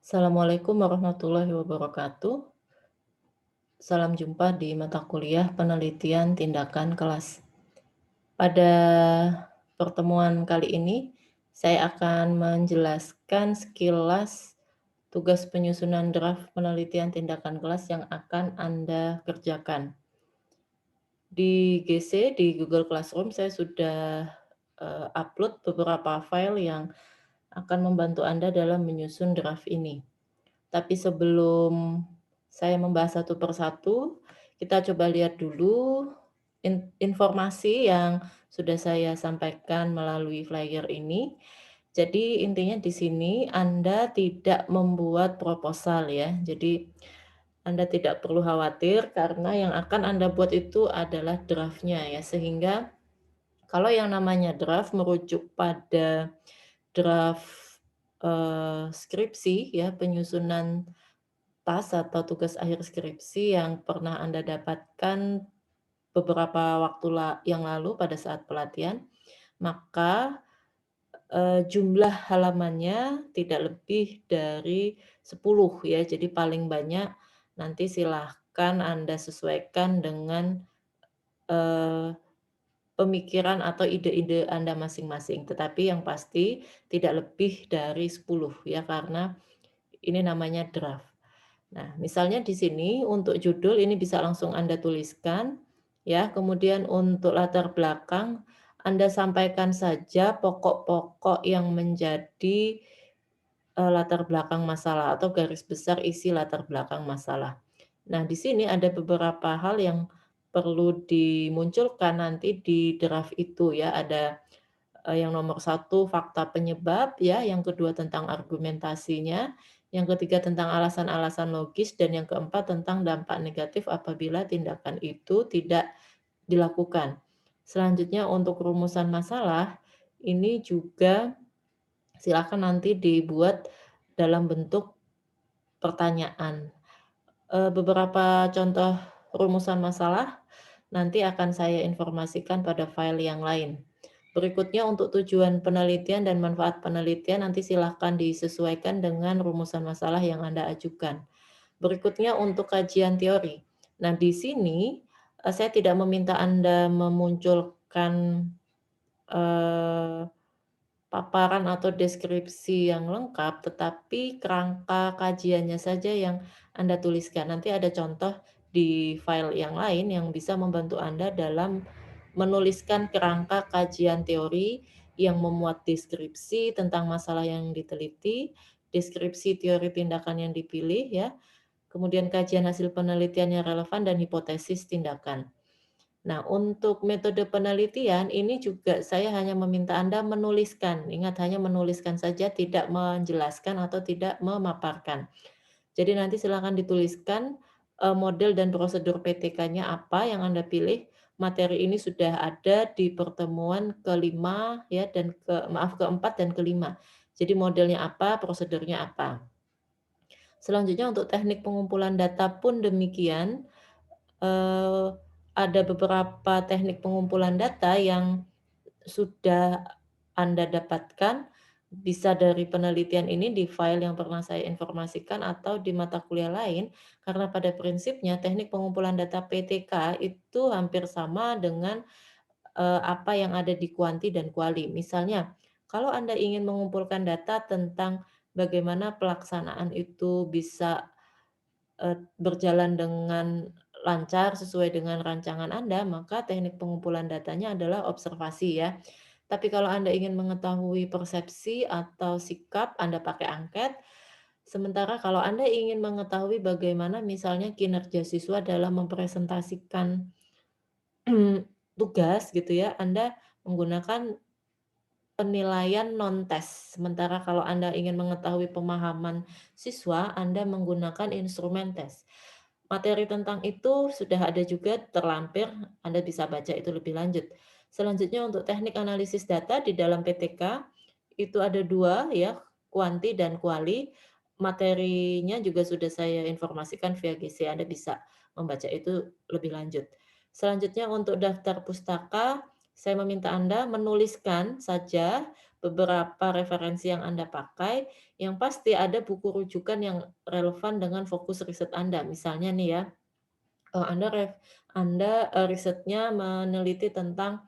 Assalamualaikum warahmatullahi wabarakatuh. Salam jumpa di mata kuliah penelitian tindakan kelas. Pada pertemuan kali ini, saya akan menjelaskan sekilas tugas penyusunan draft penelitian tindakan kelas yang akan Anda kerjakan. Di GC, di Google Classroom, saya sudah upload beberapa file yang akan membantu Anda dalam menyusun draft ini. Tapi sebelum saya membahas satu persatu, kita coba lihat dulu informasi yang sudah saya sampaikan melalui flyer ini. Jadi intinya di sini Anda tidak membuat proposal ya. Jadi Anda tidak perlu khawatir karena yang akan Anda buat itu adalah draft-nya ya. Sehingga kalau yang namanya draft merujuk pada draft skripsi ya, penyusunan tas atau tugas akhir skripsi yang pernah Anda dapatkan beberapa waktu yang lalu pada saat pelatihan, maka, jumlah halamannya tidak lebih dari 10 ya. Jadi paling banyak nanti silahkan Anda sesuaikan dengan, eee, pemikiran atau ide-ide Anda masing-masing. Tetapi yang pasti tidak lebih dari 10 ya, karena ini namanya draft. Nah, misalnya di sini untuk judul ini bisa langsung Anda tuliskan ya, kemudian untuk latar belakang Anda sampaikan saja pokok-pokok yang menjadi, latar belakang masalah atau garis besar isi latar belakang masalah. Nah, di sini ada beberapa hal yang perlu dimunculkan nanti di draft itu ya, ada yang nomor satu fakta penyebab ya, yang kedua tentang argumentasinya, yang ketiga tentang alasan-alasan logis, dan yang keempat tentang dampak negatif apabila tindakan itu tidak dilakukan. Selanjutnya untuk rumusan masalah, ini juga silakan nanti dibuat dalam bentuk pertanyaan. Beberapa contoh rumusan masalah nanti akan saya informasikan pada file yang lain. Berikutnya untuk tujuan penelitian dan manfaat penelitian nanti silahkan disesuaikan dengan rumusan masalah yang Anda ajukan. Berikutnya untuk kajian teori. Nah, di sini, saya tidak meminta Anda memunculkan, eee, paparan atau deskripsi yang lengkap, tetapi kerangka kajiannya saja yang Anda tuliskan. Nanti ada contoh di file yang lain yang bisa membantu Anda dalam menuliskan kerangka kajian teori yang memuat deskripsi tentang masalah yang diteliti, deskripsi teori tindakan yang dipilih ya, kemudian kajian hasil penelitian yang relevan dan hipotesis tindakan. Nah, untuk metode penelitian ini juga saya hanya meminta Anda menuliskan. Ingat, hanya menuliskan saja, tidak menjelaskan atau tidak memaparkan. Jadi nanti silakan dituliskan, model dan prosedur PTK-nya apa yang Anda pilih. Materi ini sudah ada di pertemuan kelima ya, dan keempat dan kelima. Jadi modelnya apa, prosedurnya apa. Selanjutnya untuk teknik pengumpulan data pun demikian. Eee, ada beberapa teknik pengumpulan data yang sudah Anda dapatkan, bisa dari penelitian ini di file yang pernah saya informasikan atau di mata kuliah lain, karena pada prinsipnya teknik pengumpulan data PTK itu hampir sama dengan, apa yang ada di kuanti dan kuali. Misalnya, kalau Anda ingin mengumpulkan data tentang bagaimana pelaksanaan itu bisa berjalan dengan lancar sesuai dengan rancangan Anda, maka teknik pengumpulan datanya adalah observasi ya. Tapi kalau Anda ingin mengetahui persepsi atau sikap, Anda pakai angket. Sementara kalau Anda ingin mengetahui bagaimana misalnya kinerja siswa dalam mempresentasikan tugas gitu ya, Anda menggunakan penilaian non-tes. Sementara kalau Anda ingin mengetahui pemahaman siswa, Anda menggunakan instrumen tes. Materi tentang itu sudah ada juga terlampir, Anda bisa baca itu lebih lanjut. Selanjutnya untuk teknik analisis data di dalam PTK, itu ada 2 ya, kuanti dan kuali. Materinya juga sudah saya informasikan via GC, Anda bisa membaca itu lebih lanjut. Selanjutnya untuk daftar pustaka, saya meminta Anda menuliskan saja beberapa referensi yang Anda pakai, yang pasti ada buku rujukan yang relevan dengan fokus riset Anda. Misalnya nih ya, Anda risetnya meneliti tentang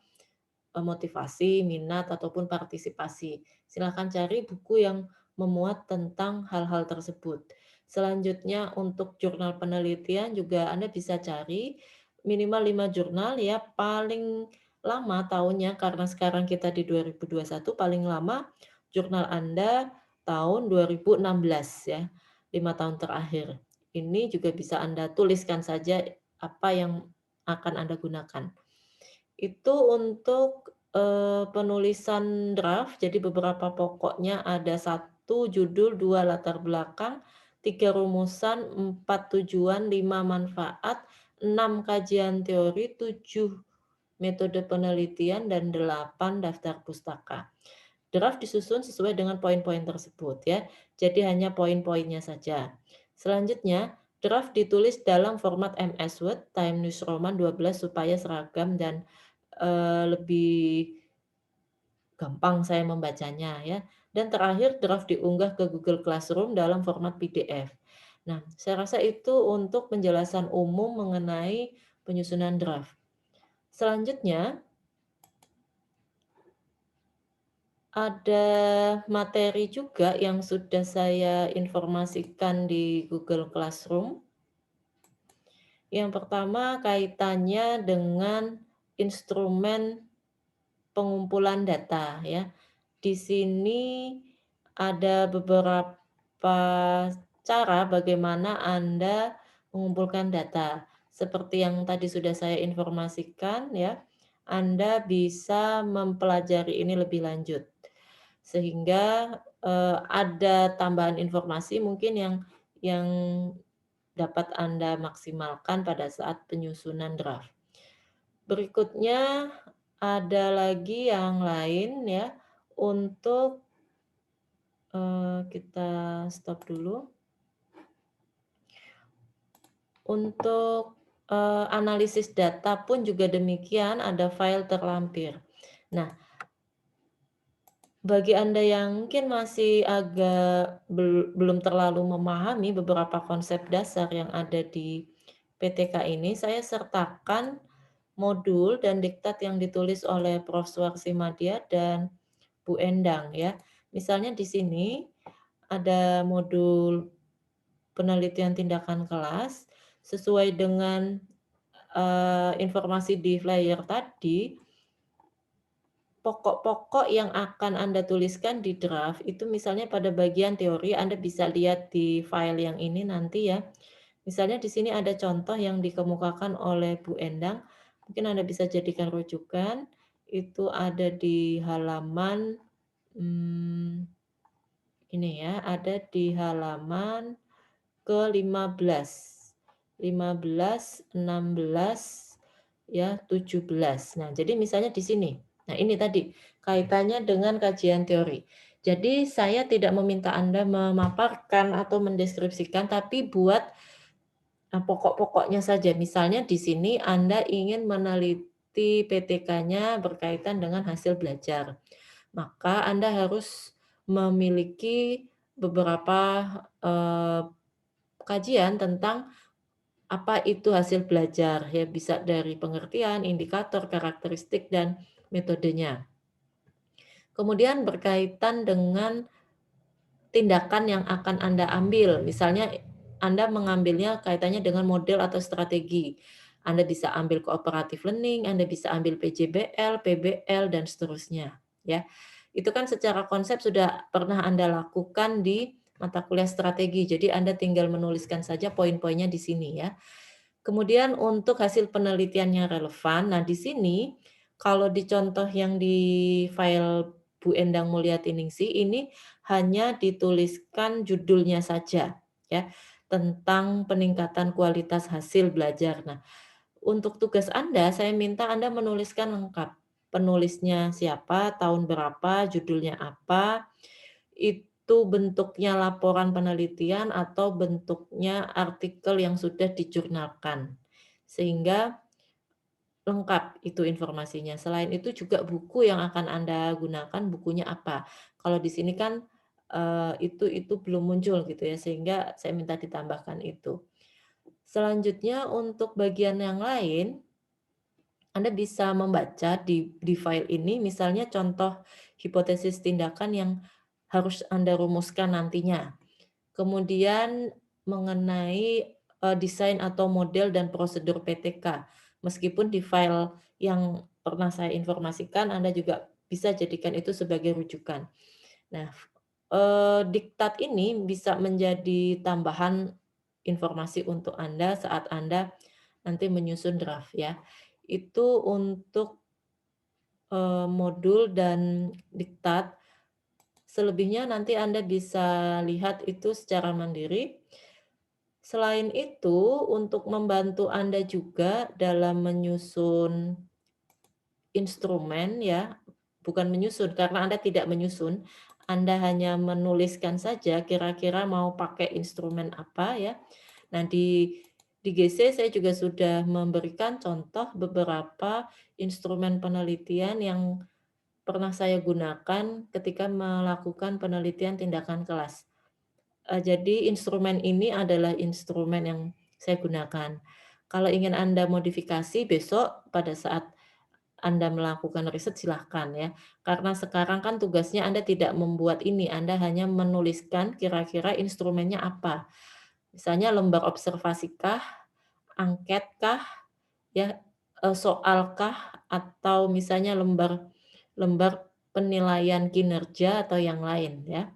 motivasi, minat, ataupun partisipasi. Silakan cari buku yang memuat tentang hal-hal tersebut. Selanjutnya untuk jurnal penelitian juga Anda bisa cari minimal 5 jurnal ya, paling lama tahunnya karena sekarang kita di 2021, paling lama jurnal Anda tahun 2016 ya, 5 tahun terakhir. Ini juga bisa Anda tuliskan saja apa yang akan Anda gunakan. Itu untuk, penulisan draft, jadi beberapa pokoknya ada 1 judul, 2 latar belakang, 3 rumusan, 4 tujuan, 5 manfaat, 6 kajian teori, 7 metode penelitian, dan 8 daftar pustaka. Draft disusun sesuai dengan poin-poin tersebut ya, jadi hanya poin-poinnya saja. Selanjutnya, draft ditulis dalam format MS Word, Time News Roman 12 supaya seragam dan lebih gampang saya membacanya ya. Dan terakhir draft diunggah ke Google Classroom dalam format PDF. Nah, saya rasa itu untuk penjelasan umum mengenai penyusunan draft. Selanjutnya, ada materi juga yang sudah saya informasikan di Google Classroom. Yang pertama kaitannya dengan instrumen pengumpulan data ya. Di sini ada beberapa cara bagaimana Anda mengumpulkan data. Seperti yang tadi sudah saya informasikan ya, Anda bisa mempelajari ini lebih lanjut. Sehingga ada tambahan informasi mungkin yang dapat Anda maksimalkan pada saat penyusunan draft. Berikutnya ada lagi yang lain ya, untuk kita stop dulu. Untuk analisis data pun juga demikian, ada file terlampir. Nah, bagi Anda yang mungkin masih agak belum terlalu memahami beberapa konsep dasar yang ada di PTK ini, saya sertakan modul dan diktat yang ditulis oleh Prof. Suarsi Madya dan Bu Endang ya. Misalnya di sini ada modul penelitian tindakan kelas sesuai dengan informasi di flyer tadi. Pokok-pokok yang akan Anda tuliskan di draft itu misalnya pada bagian teori Anda bisa lihat di file yang ini nanti ya. Misalnya di sini ada contoh yang dikemukakan oleh Bu Endang, mungkin Anda bisa jadikan rujukan, itu ada di halaman, ini ya, ada di halaman ke-15, 15, 16, ya, 17. Nah, jadi misalnya di sini. Nah, ini tadi kaitannya dengan kajian teori. Jadi saya tidak meminta Anda memaparkan atau mendeskripsikan, tapi buat pokok-pokoknya saja. Misalnya di sini Anda ingin meneliti PTK-nya berkaitan dengan hasil belajar. Maka Anda harus memiliki beberapa kajian tentang apa itu hasil belajar, ya bisa dari pengertian, indikator, karakteristik, dan metodenya. Kemudian berkaitan dengan tindakan yang akan Anda ambil, misalnya Anda mengambilnya kaitannya dengan model atau strategi. Anda bisa ambil cooperative learning, Anda bisa ambil PJBL, PBL, dan seterusnya. Ya, itu kan secara konsep sudah pernah Anda lakukan di mata kuliah strategi, jadi Anda tinggal menuliskan saja poin-poinnya di sini ya. Kemudian untuk hasil penelitian yang relevan, nah di sini kalau di contoh yang di file Bu Endang Mulyatiningsih ini hanya dituliskan judulnya saja ya, tentang peningkatan kualitas hasil belajar. Nah, untuk tugas Anda saya minta Anda menuliskan lengkap. Penulisnya siapa, tahun berapa, judulnya apa, itu bentuknya laporan penelitian atau bentuknya artikel yang sudah dijurnalkan. Sehingga lengkap itu informasinya. Selain itu juga buku yang akan Anda gunakan bukunya apa. Kalau di sini kan, itu belum muncul gitu ya, sehingga saya minta ditambahkan itu. Selanjutnya untuk bagian yang lain, Anda bisa membaca di file ini misalnya contoh hipotesis tindakan yang harus Anda rumuskan nantinya. Kemudian mengenai, desain atau model dan prosedur PTK. Meskipun di file yang pernah saya informasikan, Anda juga bisa jadikan itu sebagai rujukan. Nah, diktat ini bisa menjadi tambahan informasi untuk Anda saat Anda nanti menyusun draft ya. Itu untuk, modul dan diktat. Selebihnya nanti Anda bisa lihat itu secara mandiri. Selain itu, untuk membantu Anda juga dalam menyusun instrumen ya, bukan menyusun karena Anda tidak menyusun, Anda hanya menuliskan saja kira-kira mau pakai instrumen apa ya. Nah, di GC saya juga sudah memberikan contoh beberapa instrumen penelitian yang pernah saya gunakan ketika melakukan penelitian tindakan kelas. Jadi instrumen ini adalah instrumen yang saya gunakan. Kalau ingin Anda modifikasi besok pada saat Anda melakukan riset silahkan ya. Karena sekarang kan tugasnya Anda tidak membuat ini, Anda hanya menuliskan kira-kira instrumennya apa. Misalnya lembar observasikah, angketkah, ya, soalkah, atau misalnya lembar lembar penilaian kinerja atau yang lain ya.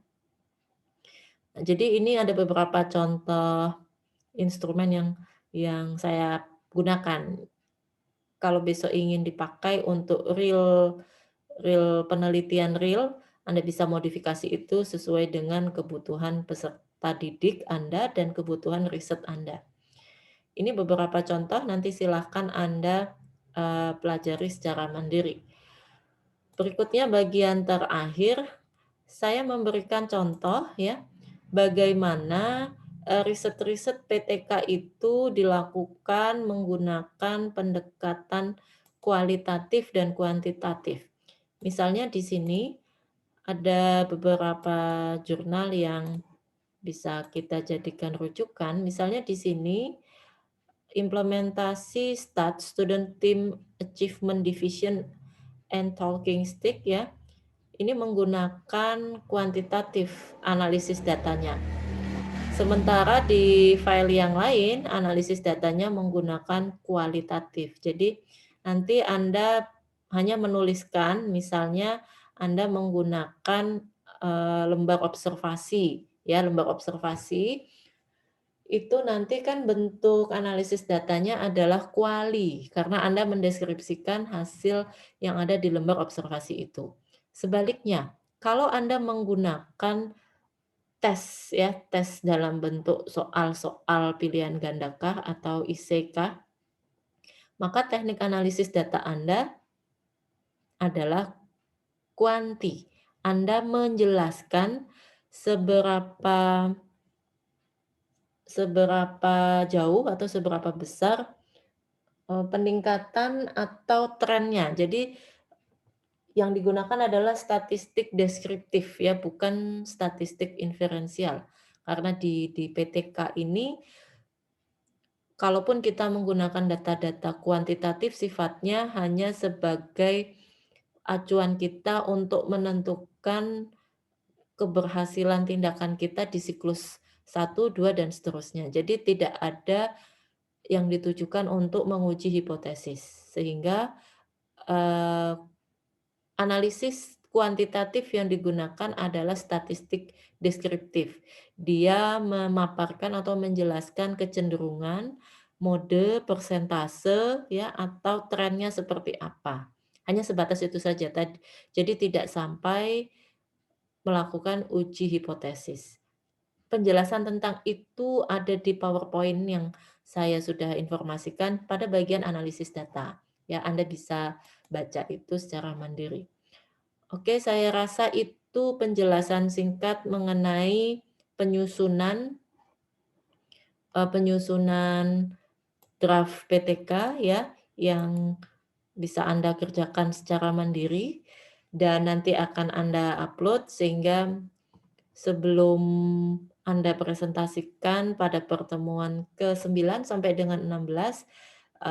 Jadi ini ada beberapa contoh instrumen yang saya gunakan. Kalau besok ingin dipakai untuk real real penelitian real, Anda bisa modifikasi itu sesuai dengan kebutuhan peserta didik Anda dan kebutuhan riset Anda. Ini beberapa contoh, nanti silahkan Anda pelajari secara mandiri. Berikutnya bagian terakhir, saya memberikan contoh ya, bagaimana riset-riset PTK itu dilakukan menggunakan pendekatan kualitatif dan kuantitatif. Misalnya di sini ada beberapa jurnal yang bisa kita jadikan rujukan. Misalnya di sini implementasi STAT, Student Team Achievement Division and Talking Stick ya. Ini menggunakan kuantitatif analisis datanya. Sementara di file yang lain, analisis datanya menggunakan kualitatif. Jadi nanti Anda hanya menuliskan, misalnya Anda menggunakan lembar observasi, ya lembar observasi itu nanti kan bentuk analisis datanya adalah kuali, karena Anda mendeskripsikan hasil yang ada di lembar observasi itu. Sebaliknya, kalau Anda menggunakan tes ya, tes dalam bentuk soal-soal pilihan gandakah atau IC-kah, maka teknik analisis data Anda adalah kuanti. Anda menjelaskan seberapa jauh atau seberapa besar peningkatan atau trennya. Jadi yang digunakan adalah statistik deskriptif ya, bukan statistik inferensial. Karena di PTK ini kalaupun kita menggunakan data-data kuantitatif sifatnya hanya sebagai acuan kita untuk menentukan keberhasilan tindakan kita di siklus 1, 2, dan seterusnya. Jadi tidak ada yang ditujukan untuk menguji hipotesis. Sehingga analisis kuantitatif yang digunakan adalah statistik deskriptif. Dia memaparkan atau menjelaskan kecenderungan, mode, persentase, ya, atau trennya seperti apa. Hanya sebatas itu saja. Jadi tidak sampai melakukan uji hipotesis. Penjelasan tentang itu ada di PowerPoint yang saya sudah informasikan pada bagian analisis data. Ya, Anda bisa baca itu secara mandiri. Oke, saya rasa itu penjelasan singkat mengenai penyusunan penyusunan draft PTK ya, yang bisa Anda kerjakan secara mandiri dan nanti akan Anda upload sehingga sebelum Anda presentasikan pada pertemuan ke-9 sampai dengan 16,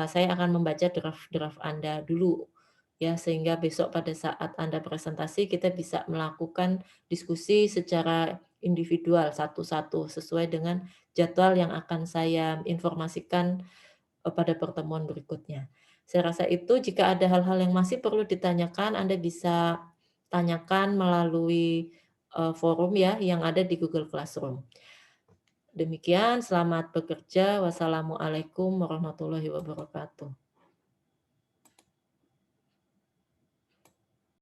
saya akan membaca draft-draft Anda dulu, ya, sehingga besok pada saat Anda presentasi kita bisa melakukan diskusi secara individual satu-satu sesuai dengan jadwal yang akan saya informasikan, pada pertemuan berikutnya. Saya rasa itu jika ada hal-hal yang masih perlu ditanyakan, Anda bisa tanyakan melalui, forum ya yang ada di Google Classroom. Demikian, selamat bekerja. Wassalamualaikum warahmatullahi wabarakatuh.